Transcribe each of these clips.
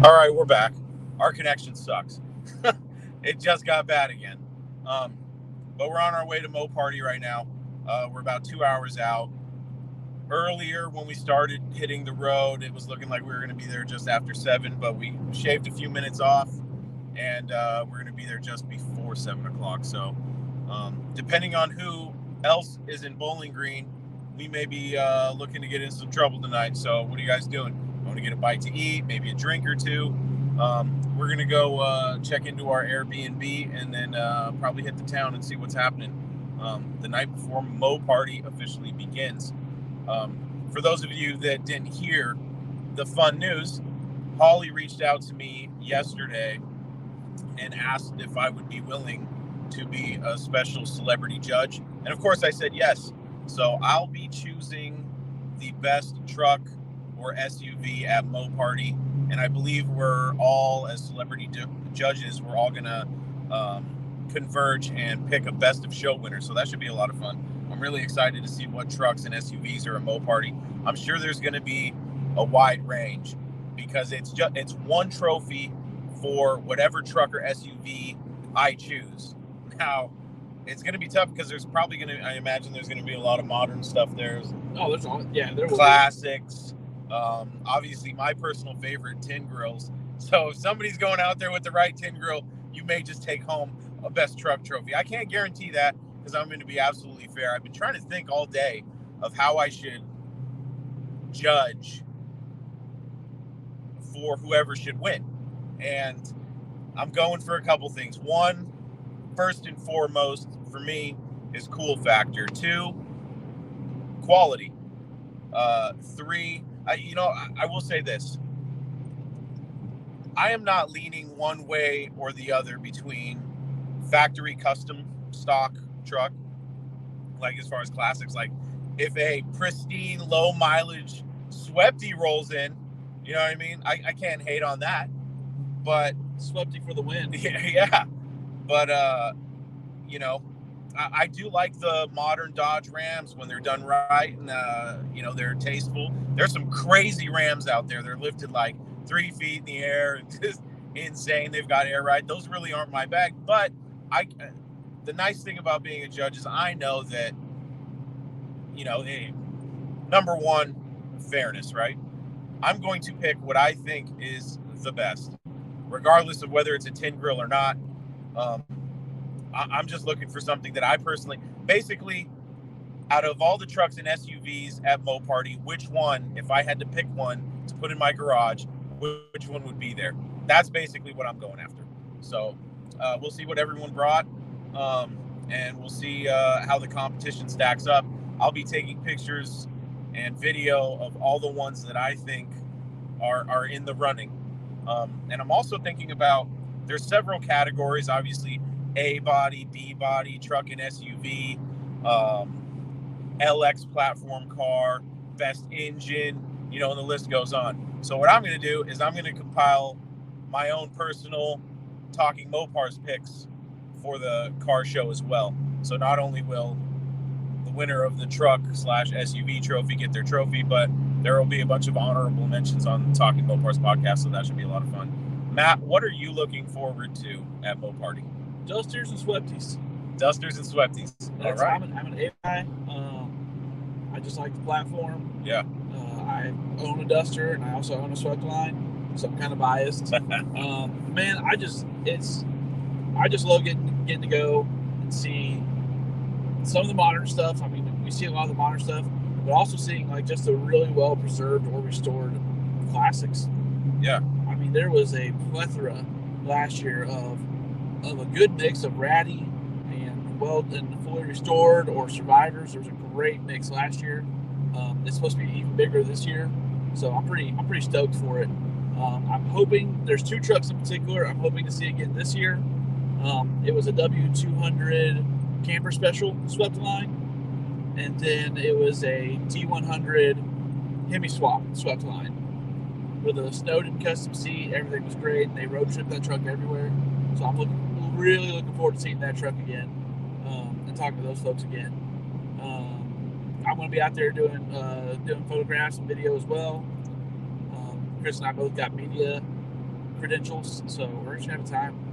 All right, we're back. Our connection sucks. It just got bad again. But we're on our way to MoParty right now. We're about 2 hours out. Earlier, when we started hitting the road, it was looking like we were going to be there just after 7, but we shaved a few minutes off, and we're going to be there just before 7 o'clock. So, depending on who else is in Bowling Green, we may be looking to get in some trouble tonight. So, what are you guys doing? Want to get a bite to eat, maybe a drink or two? We're going to go check into our Airbnb and then probably hit the town and see what's happening the night before MoParty officially begins. For those of you that didn't hear the fun news, Holly reached out to me yesterday and asked if I would be willing to be a special celebrity judge. And of course I said yes. So I'll be choosing the best truck or SUV at MoParty. And I believe we're all, as celebrity judges, we're all going to converge and pick a best of show winner. So that should be a lot of fun. I'm really excited to see what trucks and SUVs are at MoParty. I'm sure there's going to be a wide range because it's one trophy for whatever truck or SUV I choose. Now, it's going to be tough because there's probably going to, I imagine there's going to be a lot of modern stuff there. There's all, yeah, there classics. Obviously, my personal favorite, tin grills. So if somebody's going out there with the right tin grill, you may just take home a best truck trophy. I can't guarantee that because I'm going to be absolutely fair. I've been trying to think all day of how I should judge for whoever should win. And I'm going for a couple things. One, first and foremost, for me, is cool factor. 2, quality. 3, I will say this. I am not leaning one way or the other between factory custom stock truck, like as far as classics. Like if a pristine, low mileage Swepty rolls in, you know what I mean? I can't hate on that. But Swepty for the win. Yeah. But, I do like the modern Dodge Rams when they're done right and, they're tasteful. There's some crazy Rams out there. They're lifted like 3 feet in the air and just insane. They've got air ride. Those really aren't my bag. But the nice thing about being a judge is I know that, number one, fairness, right? I'm going to pick what I think is the best, regardless of whether it's a tin grill or not. I'm just looking for something that I personally, basically, out of all the trucks and SUVs at MoParty, which one, if I had to pick one to put in my garage, which one would be there? That's basically what I'm going after. So we'll see what everyone brought, and we'll see how the competition stacks up. I'll be taking pictures and video of all the ones that I think are in the running. And I'm also thinking about, there's several categories, obviously, A body, B body, truck and SUV, LX platform car, best engine, and the list goes on. So what I'm going to do is I'm going to compile my own personal Talking Mopars picks for the car show as well. So not only will the winner of the truck / SUV trophy get their trophy, but there will be a bunch of honorable mentions on the Talking Mopars podcast, so that should be a lot of fun. Matt, what are you looking forward to at MoParty? Dusters and Swepties. Dusters and Swepties. All right. I'm an A guy. I just like the platform. Yeah. I own a Duster and I also own a Swept-Line, so I'm kind of biased. Man, I just love getting to go and see some of the modern stuff. I mean, we see a lot of the modern stuff, but also seeing like just the really well preserved or restored classics. Yeah. I mean, there was a plethora last year of a good mix of ratty and fully restored or survivors. There was a great mix last year. It's supposed to be even bigger this year, so I'm pretty stoked for it. I'm hoping there's 2 trucks in particular I'm hoping to see again this year. It was a W200 camper special Swept-Line, and then it was a T100 Hemi swap Swept-Line with a Snowden custom seat. Everything was great, and they road tripped that truck everywhere. So I'm really looking forward to seeing that truck again, and talking to those folks again. I'm going to be out there doing photographs and video as well. Chris and I both got media credentials. So we're just gonna have a time.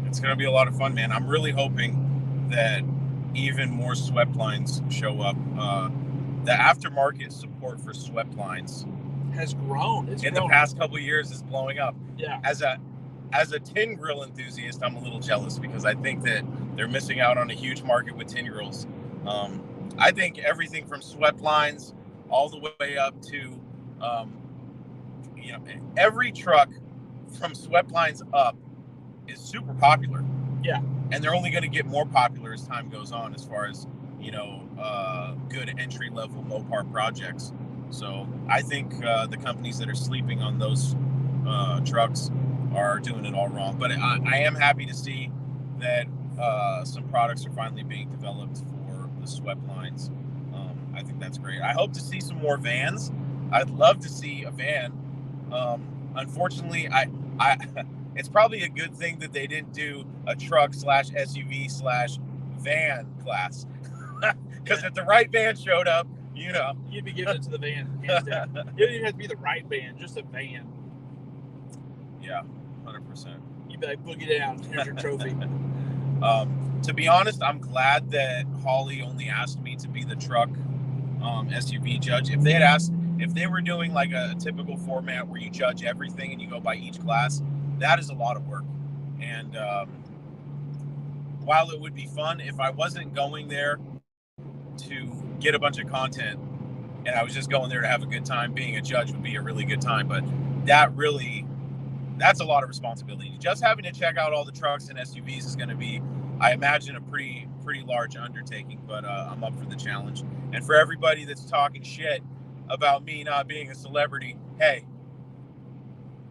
It's going to be a lot of fun, man. I'm really hoping that even more swept lines show up. The aftermarket support for swept lines Has grown. It's in grown. the past couple of years is blowing up. Yeah. As a tin grill enthusiast, I'm a little jealous because I think that they're missing out on a huge market with tin grills. I think everything from swept lines all the way up to, every truck from swept lines up is super popular. Yeah. And they're only going to get more popular as time goes on as far as, good entry-level MoParty projects. So I think the companies that are sleeping on those trucks are doing it all wrong. But I am happy to see that some products are finally being developed for the swept lines. I think that's great. I hope to see some more vans. I'd love to see a van. Unfortunately, I it's probably a good thing that they didn't do a truck / SUV / van class. Because if the right van showed up, you'd be giving it to the van. Hands down. You don't even have to be the right van, just a van. Yeah, 100%. You'd be like, boogie down. Here's your trophy. To be honest, I'm glad that Holly only asked me to be the truck SUV judge. If they were doing like a typical format where you judge everything and you go by each class, that is a lot of work. And while it would be fun, if I wasn't going there to get a bunch of content and I was just going there to have a good time, being a judge would be a really good time. But that's a lot of responsibility. Just having to check out all the trucks and SUVs is going to be, I imagine, a pretty large undertaking, but I'm up for the challenge. And for everybody that's talking shit about me not being a celebrity, hey,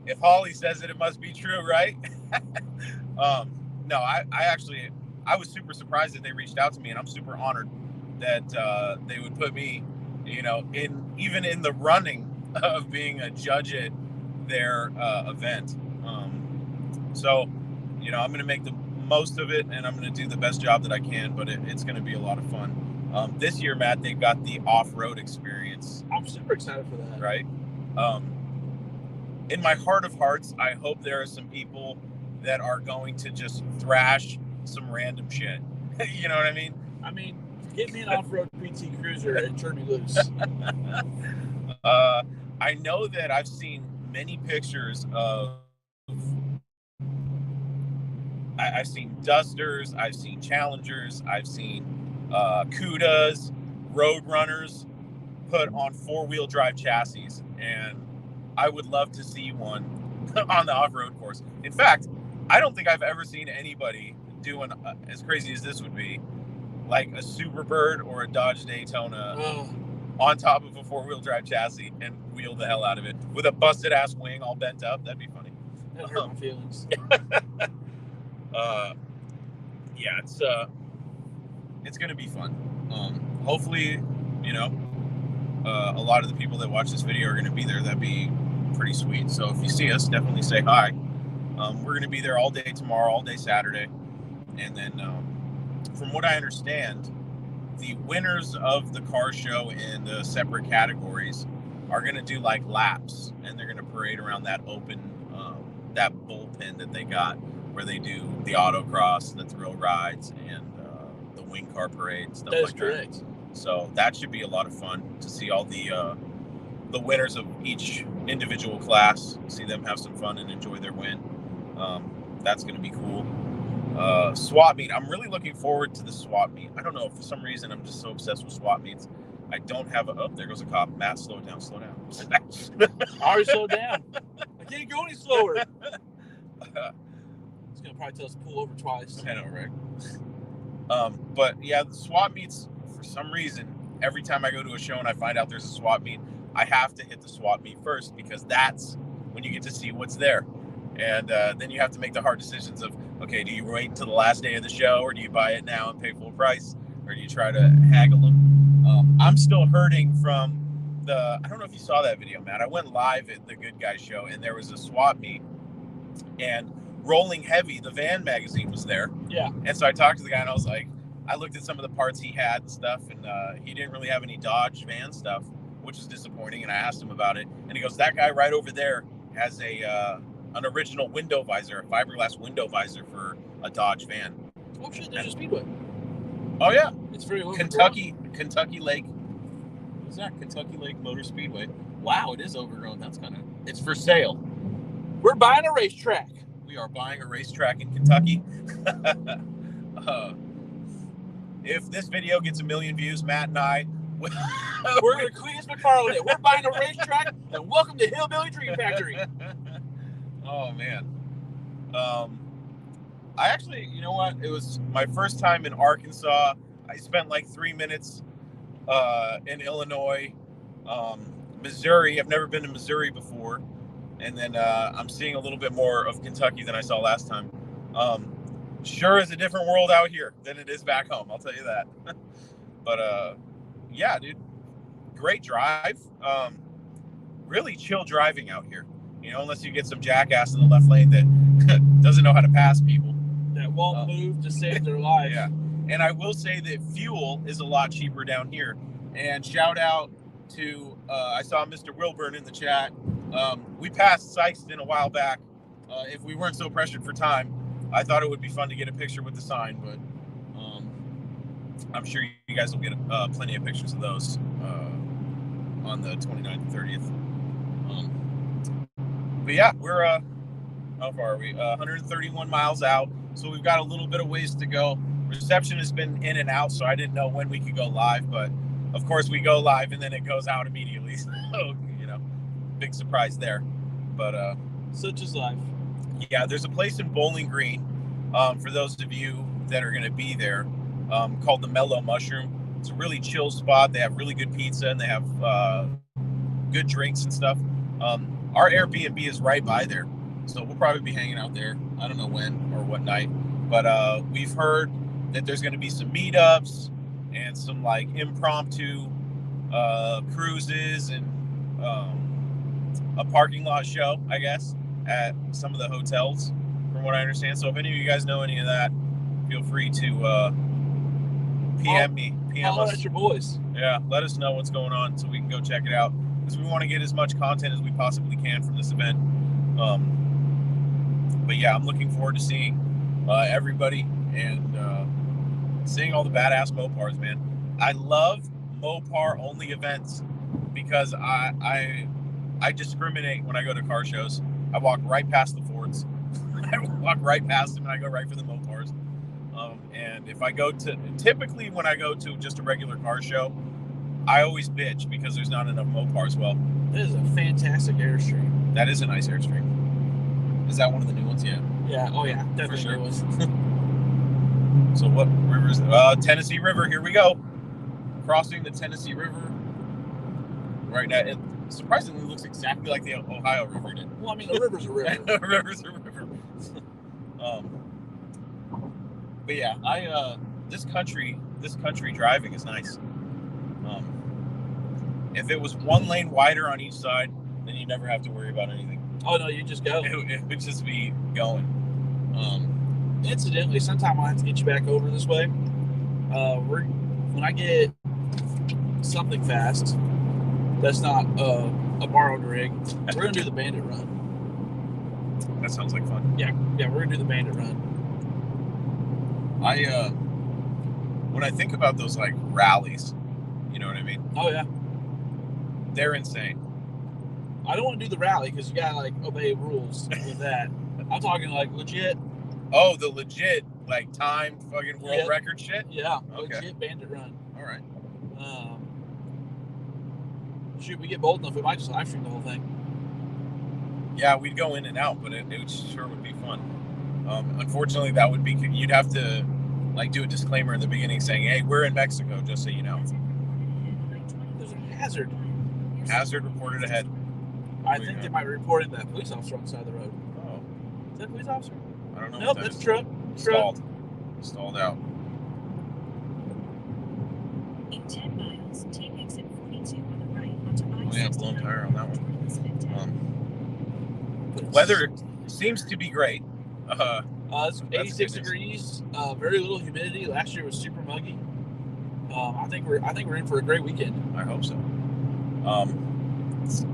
if Holly says it must be true, right? No, I was super surprised that they reached out to me, and I'm super honored that they would put me, even in the running of being a judge at their event. So, I'm going to make the most of it, and I'm going to do the best job that I can, but it's going to be a lot of fun. This year, Matt, they've got the off-road experience. I'm super excited for that. Right? In my heart of hearts, I hope there are some people that are going to just thrash some random shit. You know what I mean? I mean, get me an off-road PT Cruiser and turn me loose. I know that I've seen many pictures of... I've seen Dusters, I've seen Challengers, I've seen Cudas, Road Runners put on 4-wheel drive chassis, and I would love to see one on the off-road course. In fact, I don't think I've ever seen anybody doing as crazy as this would be, like a Superbird or a Dodge Daytona on top of a 4-wheel drive chassis and wheel the hell out of it with a busted ass wing all bent up. That'd be funny. That hurt my feelings. Yeah, it's gonna be fun. Hopefully, a lot of the people that watch this video are gonna be there. That'd be pretty sweet. So if you see us, definitely say hi. We're gonna be there all day tomorrow, all day Saturday, and then from what I understand, the winners of the car show in the separate categories are gonna do like laps, and they're gonna parade around that open, that bullpen that they got, where they do the autocross, the thrill rides, and the wing car parade, stuff like that. That is correct. So that should be a lot of fun to see all the winners of each individual class, see them have some fun and enjoy their win. That's going to be cool. Swap meet. I'm really looking forward to the swap meet. I don't know, for some reason I'm just so obsessed with swap meets. I don't have there goes a cop. Matt, slow down. Already slowed down. I can't go any slower. He's gonna probably tell us to pull over twice. I know, right? But yeah, the swap meets, for some reason, every time I go to a show and I find out there's a swap meet, I have to hit the swap meet first, because that's when you get to see what's there. And then you have to make the hard decisions of, okay, do you wait until the last day of the show, or do you buy it now and pay full price, or do you try to haggle them? I'm still hurting from I don't know if you saw that video, Matt. I went live at the Good Guys show, and there was a swap meet, and Rolling Heavy, the van magazine, was there. Yeah. And so I talked to the guy, and I was like, I looked at some of the parts he had and stuff, and he didn't really have any Dodge van stuff, which is disappointing. And I asked him about it, and he goes, that guy right over there has a an original window visor, a fiberglass window visor for a Dodge van. Oh shit! There's a Speedway. Oh yeah, it's very Kentucky Lake. What's that? Kentucky Lake Motor Speedway. Wow, it is overgrown. That's kind of. It's for sale. We're buying a racetrack. We are buying a racetrack in Kentucky. If this video gets 1 million views, Matt and I, we're going to Cletus McFarland it. We're buying a racetrack, and welcome to Hillbilly Dream Factory. Oh man. I actually, you know what? It was my first time in Arkansas. I spent like 3 minutes in Illinois, Missouri. I've never been to Missouri before. And then I'm seeing a little bit more of Kentucky than I saw last time. Sure is a different world out here than it is back home, I'll tell you that. But yeah, dude, great drive. Really chill driving out here. You know, unless you get some jackass in the left lane that doesn't know how to pass people. That won't move to save their life. Yeah. And I will say that fuel is a lot cheaper down here. And shout out to, I saw Mr. Wilburn in the chat. We passed Sykeston a while back. If we weren't so pressured for time, I thought it would be fun to get a picture with the sign, but I'm sure you guys will get plenty of pictures of those on the 29th and 30th. But yeah, we're, how far are we? 131 miles out, so we've got a little bit of ways to go. Reception has been in and out, so I didn't know when we could go live, but of course we go live and then it goes out immediately, so, you know, big surprise there. But such is life. Yeah, there's a place in Bowling Green, for those of you that are going to be there, called the Mellow Mushroom. It's a really chill spot. They have really good pizza and they have good drinks and stuff. Our Airbnb is right by there, so we'll probably be hanging out there. I don't know when or what night, but we've heard that there's going to be some meetups and some like impromptu cruises and a parking lot show, I guess, at some of the hotels, from what I understand. So if any of you guys know any of that, feel free to PM me. PM us. At your boys. Yeah, let us know what's going on so we can go check it out, because we want to get as much content as we possibly can from this event. But yeah, I'm looking forward to seeing everybody and seeing all the badass Mopars, man. I love Mopar only events because I discriminate when I go to car shows. I walk right past the Fords. I walk right past them and I go right for the Mopars. And if I go to, typically when I go to just a regular car show, I always bitch because there's not enough Mopars. Well, this is a fantastic Airstream. That is a nice Airstream. Is that one of the new ones? Yeah. Yeah. Oh yeah, definitely. For sure. New ones. So what river is it? Tennessee River. Here we go. Crossing the Tennessee River. Right now, it surprisingly looks exactly like the Ohio River did. Well, I mean, the river's a river. The river's a river. But yeah, this country driving is nice. If it was one lane wider on each side, then you never have to worry about anything. Oh no, you just go. It would just be going. Incidentally, sometime I'll have to get you back over this way. When I get something fast that's not a borrowed rig, we're gonna do the Bandit Run. That sounds like fun. Yeah, we're gonna do the Bandit Run. When I think about those like rallies, you know what I mean? Oh yeah, they're insane. I don't want to do the rally because you gotta like obey rules with that. I'm talking like legit. Oh, the legit like time fucking world record shit. Yeah, okay. Legit Bandit Run. All right. Shoot, we get bold enough, we might just live stream the whole thing. Yeah, we'd go in and out, but it sure would be fun. Unfortunately, that would be, you'd have to like do a disclaimer in the beginning saying, "Hey, we're in Mexico," just so you know. There's a hazard. Hazard reported ahead. I think they might be reporting that police officer on the side of the road. Oh, is that a police officer? I don't know. Nope, that's a truck. Stalled out. In 10 miles, take exit 42 on the right onto I-60. Oh yeah, blown tire on that one. Weather seems to be great. It's 86 degrees. Very little humidity. Last year was super muggy. I think we're in for a great weekend. I hope so. Let's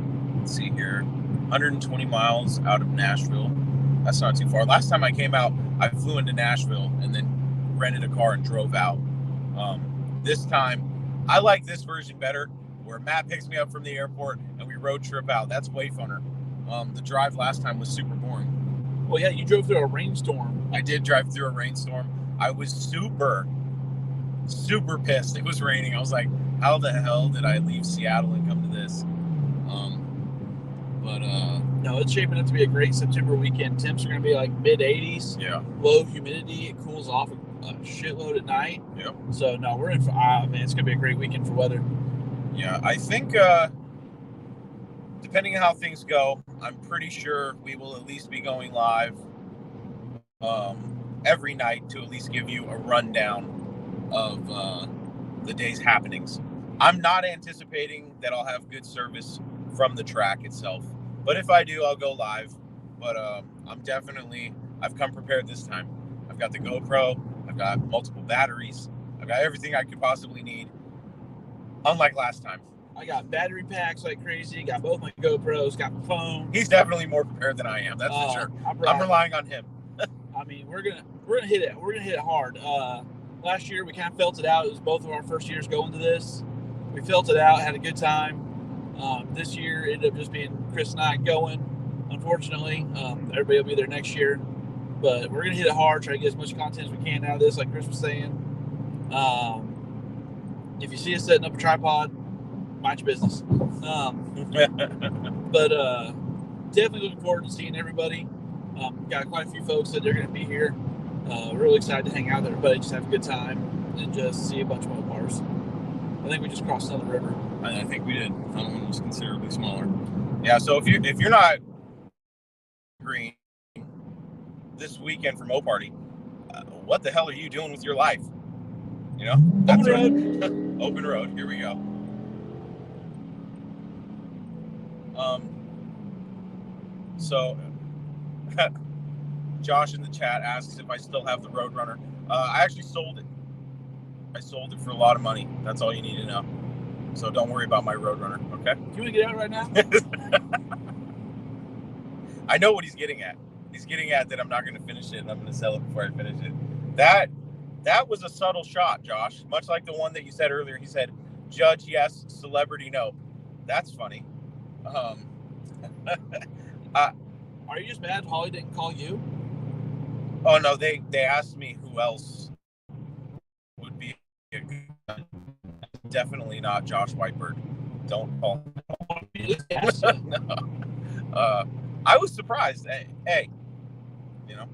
see here. 120 miles out of Nashville. That's not too far. Last time I came out, I flew into Nashville and then rented a car and drove out. This time, I like this version better, where Matt picks me up from the airport and we road trip out. That's way funner. The drive last time was super boring. Well, yeah, you drove through a rainstorm. I did drive through a rainstorm. I was super pissed. It was raining. I was like, how the hell did I leave Seattle and come to this? No, it's shaping up to be a great September weekend. Temps are going to be like mid-80s. Yeah. Low humidity. It cools off a shitload at night. Yep. So, no, we're in for, man, it's going to be a great weekend for weather. Yeah, I think depending on how things go, I'm pretty sure we will at least be going live every night to at least give you a rundown of the day's happenings. I'm not anticipating that I'll have good service from the track itself, but if I do, I'll go live. But I've come prepared this time. I've got the GoPro, I've got multiple batteries, I've got everything I could possibly need, unlike last time. I got battery packs like crazy, got both my GoPros, got my phone. He's definitely more prepared than I am, that's for sure. I'm relying on him. I mean, we're gonna hit it. We're gonna hit it hard. Last year we kind of felt it out. It was both of our first years going to this. We felt it out, had a good time. This year it ended up just being Chris and I going. Unfortunately, everybody will be there next year. But we're gonna hit it hard. Try to get as much content as we can out of this, like Chris was saying. If you see us setting up a tripod, mind your business. But definitely looking forward to seeing everybody. Got quite a few folks that are going to be here. Really excited to hang out with everybody, just have a good time, and just see a bunch of MoPars. I think we just crossed another river. I think we did. That one was considerably smaller. Yeah, so if you're not green this weekend for MoParty, what the hell are you doing with your life? You know, that's Open road. Open road. Here we go. So Josh in the chat asks if I still have the Roadrunner. I actually sold it. I sold it for a lot of money. That's all you need to know. So don't worry about my Roadrunner, okay? Do you want to get out right now? I know what he's getting at. He's getting at that I'm not going to finish it and I'm going to sell it before I finish it. That was a subtle shot, Josh. Much like the one that you said earlier. He said, judge yes, celebrity no. That's funny. Are you just mad Holly didn't call you? Oh no, they asked me who else would be a good one. Definitely not Josh Whitebird. Don't call him. No. I was surprised. Hey, you know,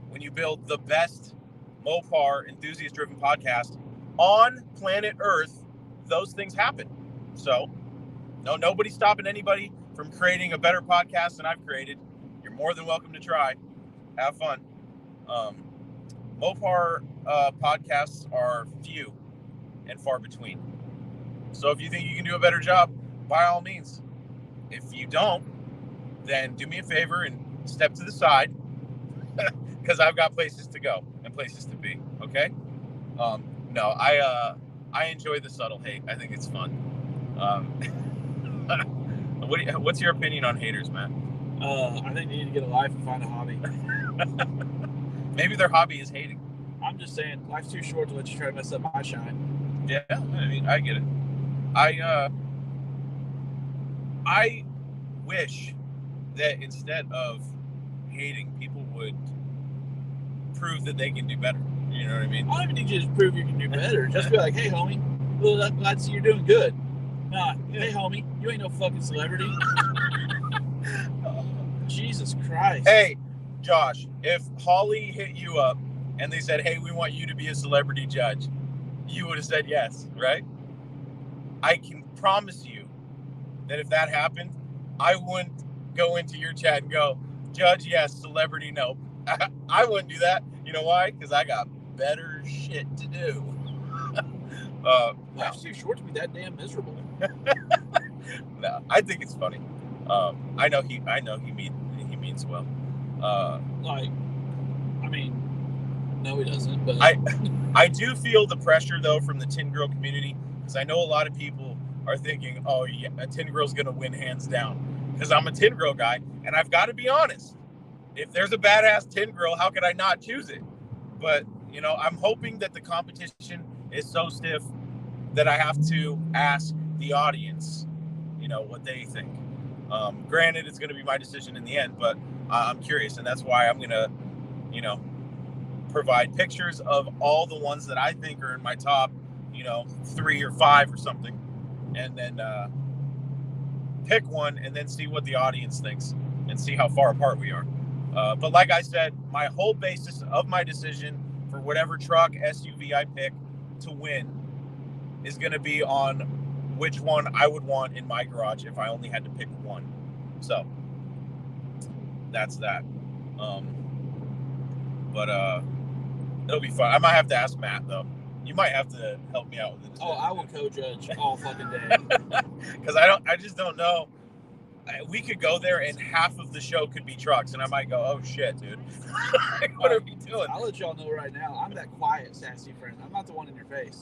when you build the best Mopar enthusiast-driven podcast on planet Earth, those things happen. So, no, nobody's stopping anybody from creating a better podcast than I've created. You're more than welcome to try. Have fun. Mopar podcasts are few and far between. So if you think you can do a better job, by all means. If you don't, then do me a favor and step to the side because I've got places to go and places to be. Okay? No, I enjoy the subtle hate. I think it's fun. What's your opinion on haters, Matt? I think they need to get a life and find a hobby. Maybe their hobby is hating. I'm just saying, life's too short to let you try to mess up my shine. Yeah, I mean, I get it. I wish that instead of hating, people would prove that they can do better. You know what I mean? I don't even need you to prove you can do better. Just be like, hey, homie, well, I'm glad to see you're doing good. Nah, hey, homie, you ain't no fucking celebrity. Jesus Christ. Hey, Josh, if Holly hit you up and they said, hey, we want you to be a celebrity judge, you would have said yes, right? I can promise you that if that happened, I wouldn't go into your chat and go, judge yes, celebrity no. I wouldn't do that. You know why? Because I got better shit to do. Life's too short to be that damn miserable. No, I think it's funny. I know he means well. No, he doesn't. But I do feel the pressure though from the Tin Girl community because I know a lot of people are thinking, oh yeah, a Tin Girl's gonna win hands down. because I'm a tin grill guy, and I've got to be honest. If there's a badass tin grill, how could I not choose it? But, you know, I'm hoping that the competition is so stiff that I have to ask the audience, you know, what they think. Granted, it's going to be my decision in the end, but I'm curious, and that's why I'm going to, you know, provide pictures of all the ones that I think are in my top, you know, 3 or 5 or something, and then pick one and then see what the audience thinks and see how far apart we are. But like I said, my whole basis of my decision for whatever truck, SUV I pick to win is going to be on which one I would want in my garage if I only had to pick one. So that's that. But it'll be fun. I might have to ask Matt, though. You might have to help me out with it. Oh, I will co-judge all fucking day. Because I just don't know. We could go there and half of the show could be trucks, and I might go, oh shit, dude. What are we doing? I'll let y'all know right now. I'm that quiet, sassy friend. I'm not the one in your face.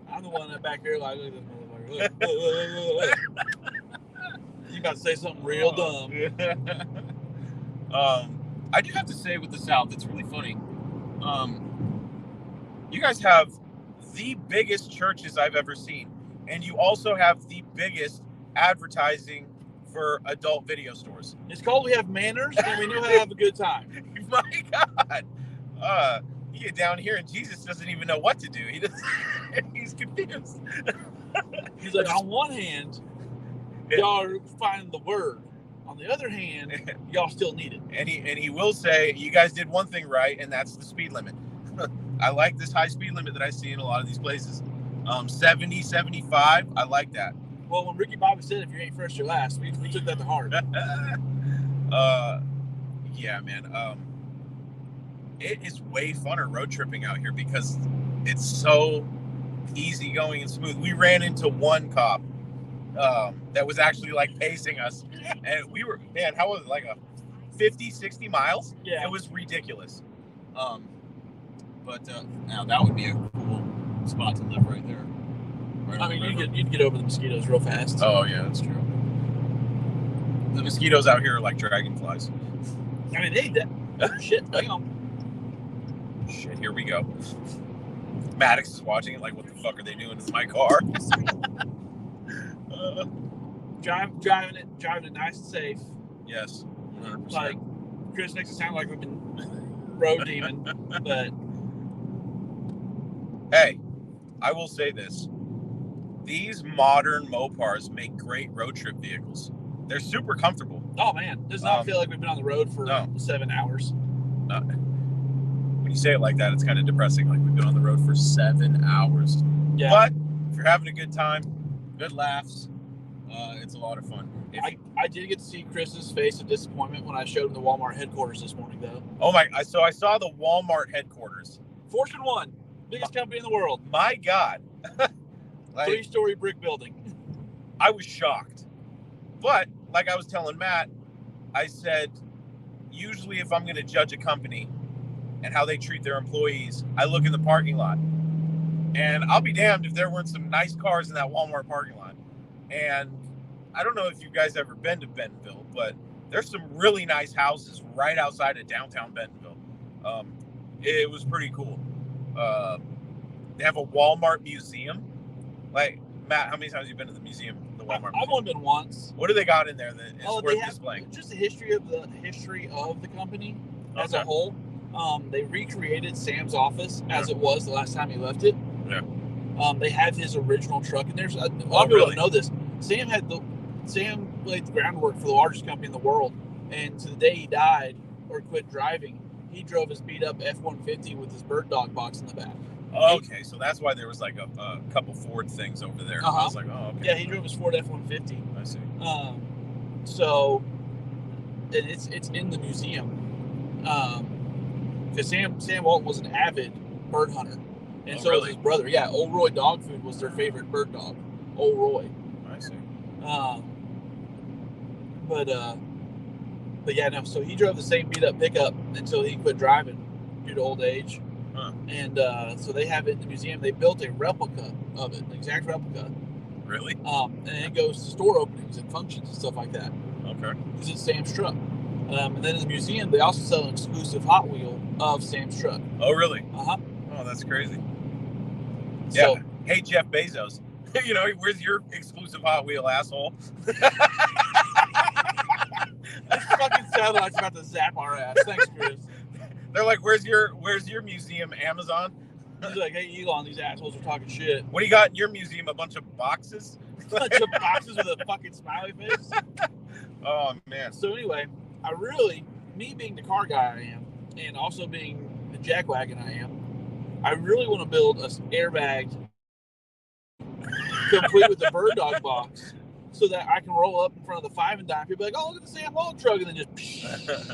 I'm the one that back here like, look at this motherfucker. Look. You about to say something real dumb. I do have to say with the South, it's really funny. You guys have the biggest churches I've ever seen, and you also have the biggest advertising for adult video stores. It's called We Have Manners, and we know how to have a good time. My God. You get down here, and Jesus doesn't even know what to do. He's confused. He's like, on one hand, y'all are finding the word. On the other hand, y'all still need it. And he will say, you guys did one thing right, and that's the speed limit. I like this high speed limit that I see in a lot of these places. 70, 75, I like that. Well, when Ricky Bobby said, if you ain't first, you're last, we took that to heart. Yeah, man. It is way funner road tripping out here because it's so easy going and smooth. We ran into one cop that was actually like pacing us, and we were, man, how was it, like a 50, 60 miles? Yeah. It was ridiculous. But now that would be a cool spot to live right there. Right, I mean, you'd get over the mosquitoes real fast. Oh, yeah, that's true. The mosquitoes out here are like dragonflies. I mean, they that. Shit, hang on. Shit, here we go. Maddox is watching it like, what the fuck are they doing? This is my car. Driving it nice and safe. Yes, 100%. Like, Chris makes it sound like we've been road demon, but hey, I will say this. These modern MoPars make great road trip vehicles. They're super comfortable. Oh man, does not feel like we've been on the road for 7 hours. When you say it like that, it's kind of depressing. Like we've been on the road for 7 hours. Yeah. But if you're having a good time, good laughs, it's a lot of fun. I did get to see Chris's face of disappointment when I showed him the Walmart headquarters this morning, though. Oh my! So I saw the Walmart headquarters. Fortune 1, biggest company in the world. My God. Like, 3-story brick building. I was shocked. But, like I was telling Matt, I said, usually if I'm going to judge a company and how they treat their employees, I look in the parking lot. And I'll be damned if there weren't some nice cars in that Walmart parking lot. And I don't know if you guys ever been to Bentonville, but there's some really nice houses right outside of downtown Bentonville. It was pretty cool. They have a Walmart museum. Like, Matt, how many times have you been to the museum? The Walmart I've only been once. What do they got in there that is worth they have displaying? Just the history of the company as a whole. They recreated Sam's office as it was the last time he left it. Yeah. They have his original truck in there. So a lot of people really? don't know this. Sam laid the groundwork for the largest company in the world, and to the day he died or quit driving, he drove his beat up F-150 with his bird dog box in the back. Okay, so that's why there was like a couple Ford things over there. I was like, oh, okay. Yeah, he drove his Ford F-150. I see. So it's in the museum. Because Sam Walton was an avid bird hunter, and so was his brother. Yeah, Old Roy Dog Food was their favorite bird dog. Old Roy. I see. But yeah, no. So he drove the same beat up pickup until he quit driving due to old age. Huh. And so they have it in the museum. They built a replica of it, an exact replica. Really? And it goes to store openings and functions and stuff like that. Okay. because it's Sam's truck. And then in the museum, they also sell an exclusive Hot Wheel of Sam's truck. Oh, really? Uh-huh. Oh, that's crazy. So, Yeah. Hey, Jeff Bezos. You know, where's your exclusive Hot Wheel, asshole? This fucking satellite's about to zap our ass. Thanks, Chris. They're like, where's your museum, Amazon? He's like, hey, Elon, these assholes are talking shit. What do you got in your museum? A bunch of boxes? A bunch of boxes with a fucking smiley face. Oh, man. So anyway, me being the car guy I am, and also being the jackwagon I am, I really want to build an airbag complete with the bird dog box, so that I can roll up in front of the 5 and dime. People be like, oh, look at the Sam Log truck, and then just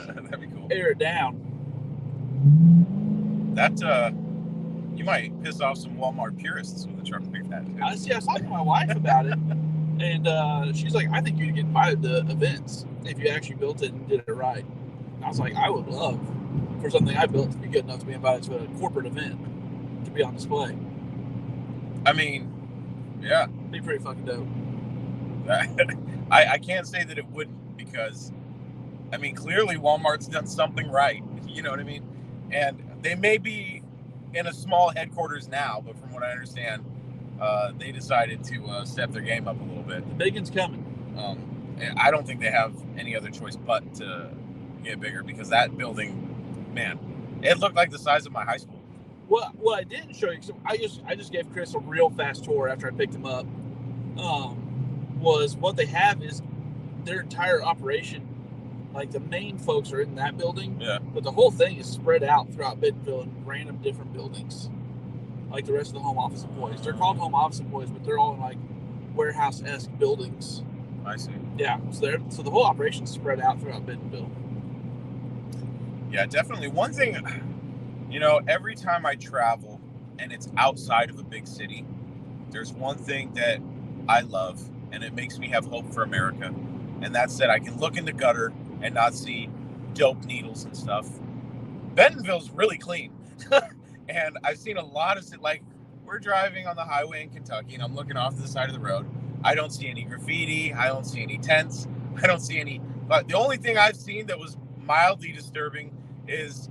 That'd be cool. air it down. That you might piss off some Walmart purists with a truck like that. Too. I was talking to my wife about it, and she's like, I think you'd get invited to events if you actually built it and did it right. And I was like, I would love for something I built to be good enough to be invited to a corporate event to be on display. I mean, yeah. It'd be pretty fucking dope. I can't say that it wouldn't, because, I mean, clearly Walmart's done something right. You know what I mean? And they may be in a small headquarters now, but from what I understand, they decided to step their game up a little bit. The big one's coming. And I don't think they have any other choice but to get bigger, because that building, man, it looked like the size of my high school. Well, what I didn't show you, so I just gave Chris a real fast tour after I picked him up. Was what they have is their entire operation. Like, the main folks are in that building, Yeah. but the whole thing is spread out throughout Bentonville in random different buildings, like the rest of the home office employees. They're called home office employees, but they're all in like warehouse-esque buildings. I see. Yeah, so the whole operation's spread out throughout Bentonville. Yeah, definitely. One thing, you know, every time I travel and it's outside of a big city, there's one thing that I love, and it makes me have hope for America, and that's that I can look in the gutter and not see dope needles and stuff. Bentonville's really clean. And I've seen a lot of, like, we're driving on the highway in Kentucky, and I'm looking off to the side of the road. I don't see any graffiti. I don't see any tents. I don't see any, but the only thing I've seen that was mildly disturbing is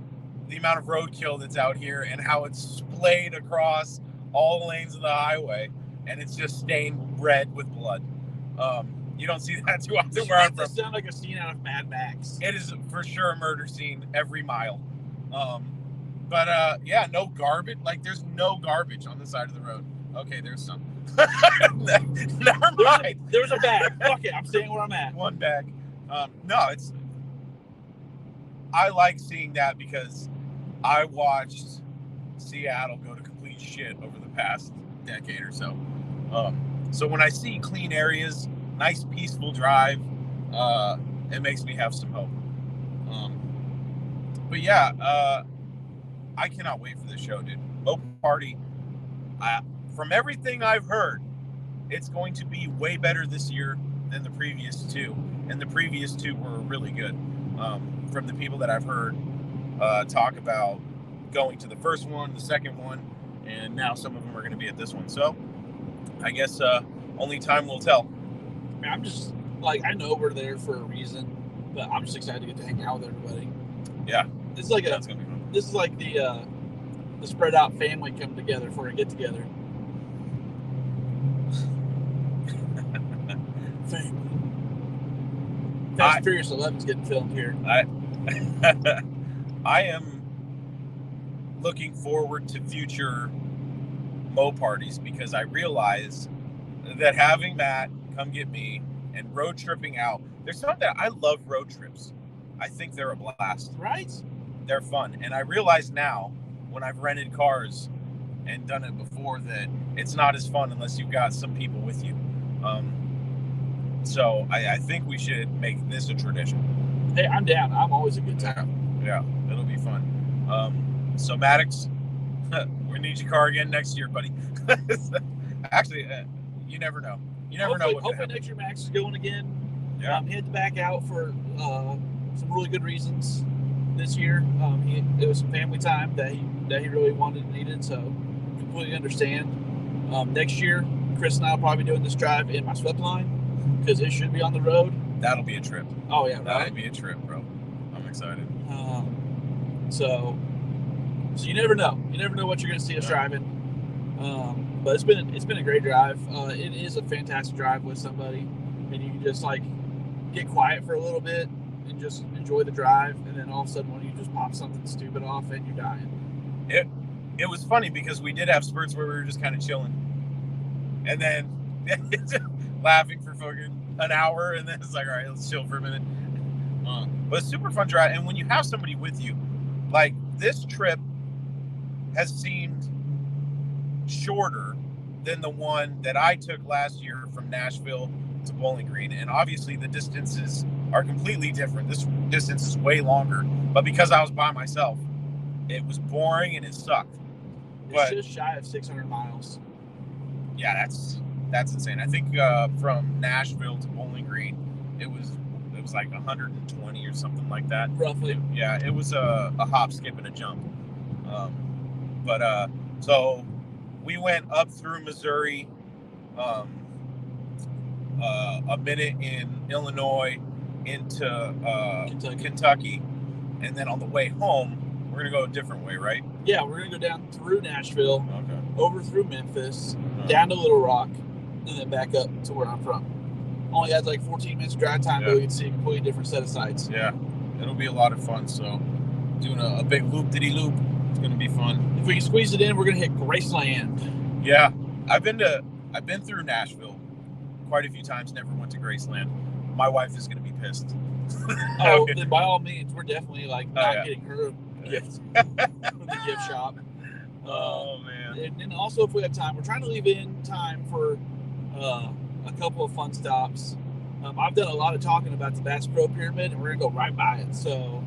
the amount of roadkill that's out here and how it's splayed across all lanes of the highway, and it's just stained red with blood. You don't see that too often where I'm from. It sounds like a scene out of Mad Max. It is for sure a murder scene every mile. But yeah, no garbage. Like, there's no garbage on the side of the road. Okay, there's some. Never mind. There's a bag. Fuck it, I'm staying where I'm at. One bag. No, I like seeing that because I watched Seattle go to complete shit over the past decade or so. So when I see clean areas, nice peaceful drive, it makes me have some hope. But yeah, I cannot wait for this show, dude. MoParty, from everything I've heard, it's going to be way better this year than the previous two. And the previous two were really good. From the people that I've heard talk about going to the first one, the second one, and now some of them are going to be at this one. So I guess only time will tell. I mean, I'm just, like, I know we're there for a reason, but I'm just excited to get to hang out with everybody. Yeah. It's like That's going to be fun. This is like the spread out family coming together for a get together. Family. Fast and Furious 11's getting filmed here. I am looking forward to future MoParties because I realize that having Matt come get me and road tripping out, there's something that I love road trips. I think they're a blast. Right? They're fun. And I realize now when I've rented cars and done it before that it's not as fun unless you've got some people with you. So I think we should make this a tradition. Hey, I'm down. I'm always a good time. Yeah, it'll be fun. So Maddox, we need your car again next year, buddy. Actually, you never know. You never know. Hopefully next year Max is going again. Yeah. He had to back out for some really good reasons this year. It was some family time that he really wanted and needed, so completely understand. Next year, Chris and I will probably be doing this drive in my swept line because it should be on the road. That'll be a trip. Oh yeah, That'll right. be a trip, bro. I'm excited. So you never know. You never know what you're going to see us driving. But it's been a great drive. It is a fantastic drive with somebody, and you can just like get quiet for a little bit and just enjoy the drive. And then all of a sudden, when you just pop something stupid off, and you're dying. It was funny because we did have spurts where we were just kind of chilling, and then laughing for fucking an hour, and then it's like, all right, let's chill for a minute. But it's super fun drive, and when you have somebody with you, like this trip has seemed shorter than the one that I took last year from Nashville to Bowling Green, and obviously the distances are completely different. This distance is way longer, but because I was by myself, it was boring and it sucked. It's just shy of 600 miles. Yeah, that's insane. I think from Nashville to Bowling Green, it was like 120 or something like that. Roughly. Yeah, it was a hop, skip, and a jump. So we went up through Missouri, a minute in Illinois, into Kentucky, and then on the way home, we're gonna go a different way, right? Yeah, we're gonna go down through Nashville, Okay. over through Memphis, down to Little Rock, and then back up to where I'm from. Only has like 14 minutes drive time, but we can see a completely different set of sights. Yeah, it'll be a lot of fun. So doing a big loop-diddy-loop, it's gonna be fun. If we can squeeze it in, we're gonna hit Graceland. Yeah, I've been through Nashville quite a few times. Never went to Graceland. My wife is gonna be pissed. Oh, then by all means, we're definitely like not getting her a gift from the gift shop. Oh man! And also, if we have time, we're trying to leave in time for a couple of fun stops. I've done a lot of talking about the Bass Pro Pyramid, and we're gonna go right by it. So,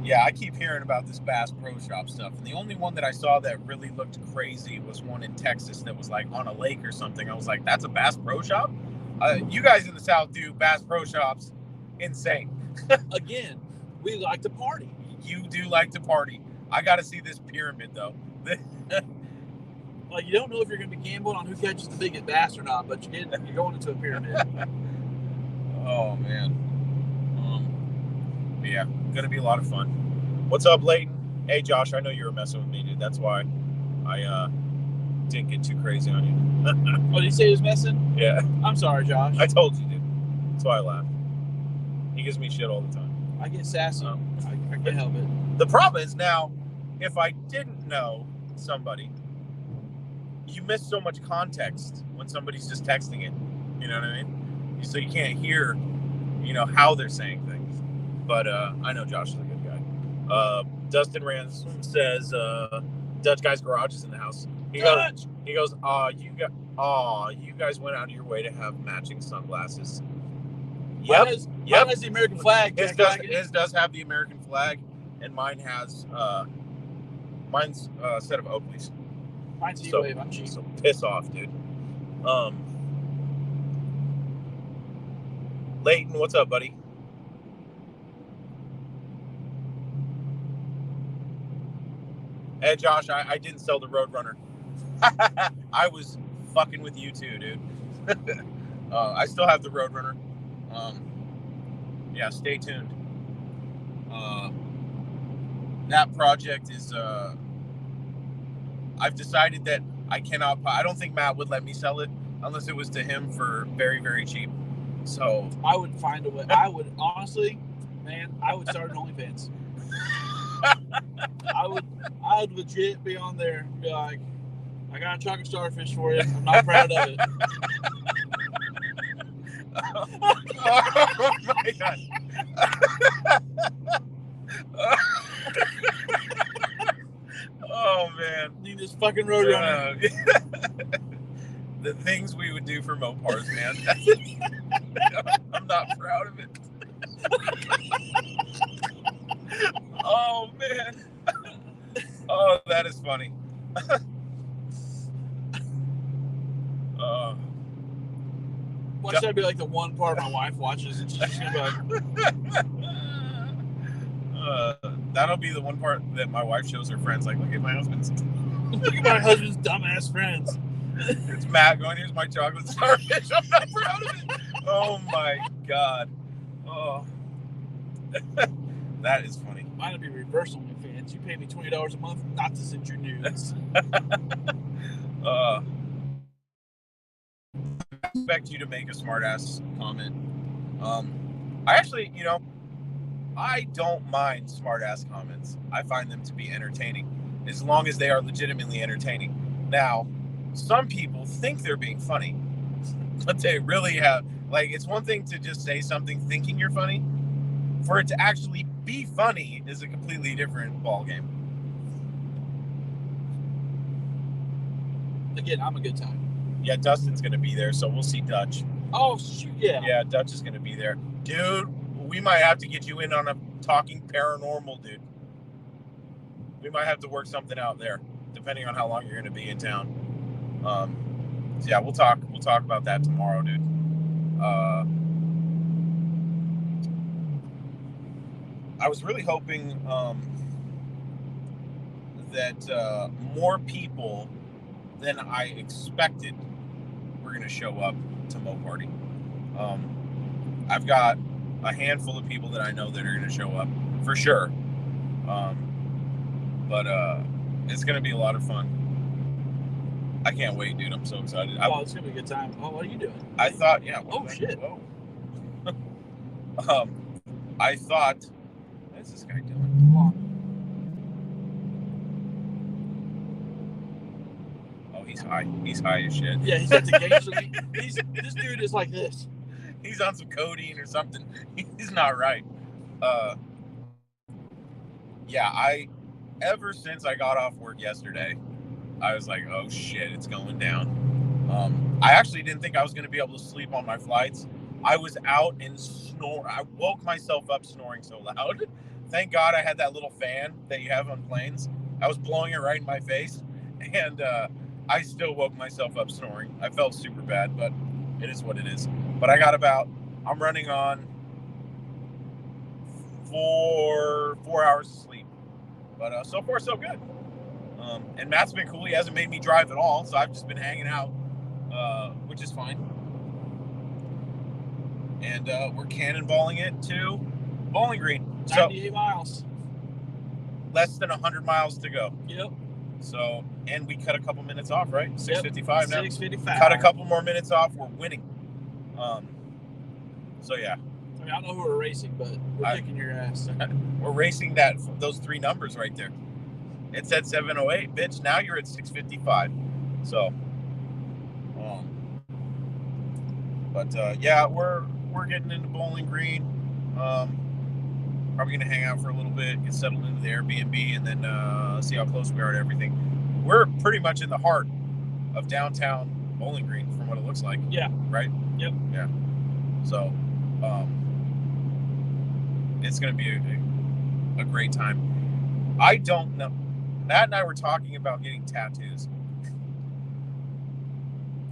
yeah, I keep hearing about this Bass Pro Shop stuff, and the only one that I saw that really looked crazy was one in Texas that was like on a lake or something. I was like, "That's a Bass Pro Shop." You guys in the South do Bass Pro Shops, insane. Again, we like to party. You do like to party. I got to see this pyramid though. Like, you don't know if you're going to be gambling on who catches the biggest bass or not, but you're going into a pyramid. Oh man. Yeah, gonna be a lot of fun. What's up, Leighton? Hey, Josh. I know you were messing with me, dude. That's why I didn't get too crazy on you. Oh, did you say he was messing? Yeah. I'm sorry, Josh. I told you, dude. That's why I laughed. He gives me shit all the time. I get sassy. I can't help it. The problem is now, if I didn't know somebody, you miss so much context when somebody's just texting it. You know what I mean? So you can't hear, how they're saying things. But I know Josh is a good guy. Dustin Rans says Dutch Guy's Garage is in the house. He goes, you guys went out of your way to have matching sunglasses. Yep. Mine has the American flag. His does have the American flag, and mine has mine's a set of Oakleys. Mine's E-Wave. I'm cheap. So piss off, dude. Leighton, what's up, buddy? Hey, Josh, I didn't sell the Roadrunner. I was fucking with you too, dude. I still have the Roadrunner. Yeah, stay tuned. That project is, I've decided that I don't think Matt would let me sell it unless it was to him for very, very cheap. So I would find a way. I would honestly, man, I would start an OnlyFans. I would legit be on there and be like, I got a chocolate starfish for you. I'm not proud of it. Oh my God. Oh man. Need this fucking Roadrunner. The things we would do for MoParty, man. I'm not proud of it. Oh man. Oh, that is funny. Watch that be like the one part my wife watches, and she's just gonna be like, that'll be the one part that my wife shows her friends. Like, look at my husband's dumbass friends. It's Matt going, here's my chocolate starfish. I'm not proud of it. Oh my God. Oh, that is funny. Mine would be reverse OnlyFans. You pay me $20 a month not to send you nudes. I expect you to make a smart-ass comment. I actually, I don't mind smart-ass comments. I find them to be entertaining, as long as they are legitimately entertaining. Now, some people think they're being funny, but they really have, like, it's one thing to just say something thinking you're funny. For it to actually be funny is a completely different ballgame. Again, I'm a good time. Yeah, Dustin's going to be there, so we'll see Dutch. Oh, shoot, yeah. Yeah, Dutch is going to be there. Dude, we might have to get you in on a talking paranormal, dude. We might have to work something out there, depending on how long you're going to be in town. So yeah, we'll talk about that tomorrow, dude. I was really hoping that more people than I expected were going to show up to MoParty. I've got a handful of people that I know that are going to show up for sure. But it's going to be a lot of fun. I can't wait, dude. I'm so excited. Oh, it's going to be a good time. Oh, what are you doing? I thought, yeah. Oh, shit. Whoa. I thought, what is this guy doing? Come on. Oh, he's high. He's high as shit. Yeah, he's at the gate. So this dude is like this. He's on some codeine or something. He's not right. Yeah, ever since I got off work yesterday, I was like, oh shit, it's going down. I actually didn't think I was going to be able to sleep on my flights. I was out and I woke myself up snoring so loud. Thank God I had that little fan that you have on planes. I was blowing it right in my face, and I still woke myself up snoring. I felt super bad, but it is what it is. But I'm running on 4 hours of sleep. But so far, so good. And Matt's been cool. He hasn't made me drive at all, so I've just been hanging out, which is fine. And we're cannonballing it to Bowling Green. 98 miles. Less than 100 miles to go. Yep. So, and we cut a couple minutes off, right? 6:55 now. 6:55. Cut a couple more minutes off. We're winning. So yeah. I mean, I don't know who we're racing, but we're kicking your ass. We're racing those three numbers right there. It said 7:08, bitch. Now you're at 6:55. So, but yeah, we're getting into Bowling Green. Probably gonna hang out for a little bit, get settled into the Airbnb, and then see how close we are to everything. We're pretty much in the heart of downtown Bowling Green, from what it looks like. Yeah. Right. Yep. Yeah. So, it's gonna be a great time. I don't know. Matt and I were talking about getting tattoos.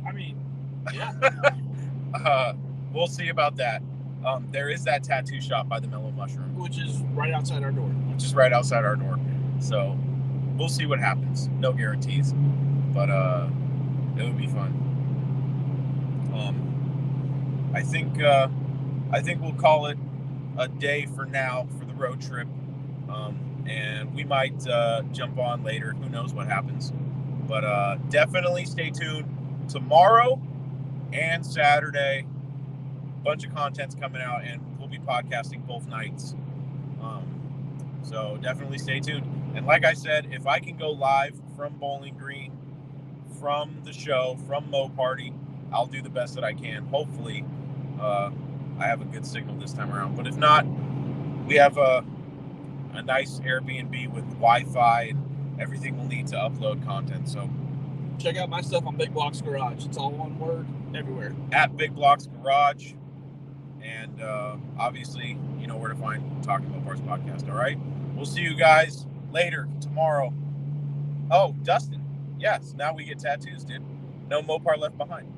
I mean, yeah. We'll see about that. There is that tattoo shop by the Mellow Mushroom, Which is right outside our door. So we'll see what happens. No guarantees, but it would be fun. I think we'll call it a day for now for the road trip. And we might jump on later. Who knows what happens? But definitely stay tuned tomorrow and Saturday. Bunch of content's coming out, and we'll be podcasting both nights. So definitely stay tuned. And like I said, if I can go live from Bowling Green, from the show, from MoParty, I'll do the best that I can. Hopefully, I have a good signal this time around. But if not, we have a nice Airbnb with Wi-Fi and everything we'll need to upload content. So check out my stuff on Big Blocks Garage. It's all one word everywhere. At Big Blocks Garage. And obviously, you know where to find Talking MoParts Podcast. All right. We'll see you guys later tomorrow. Oh, Dustin. Yes. Now we get tattoos, dude. No Mopar left behind.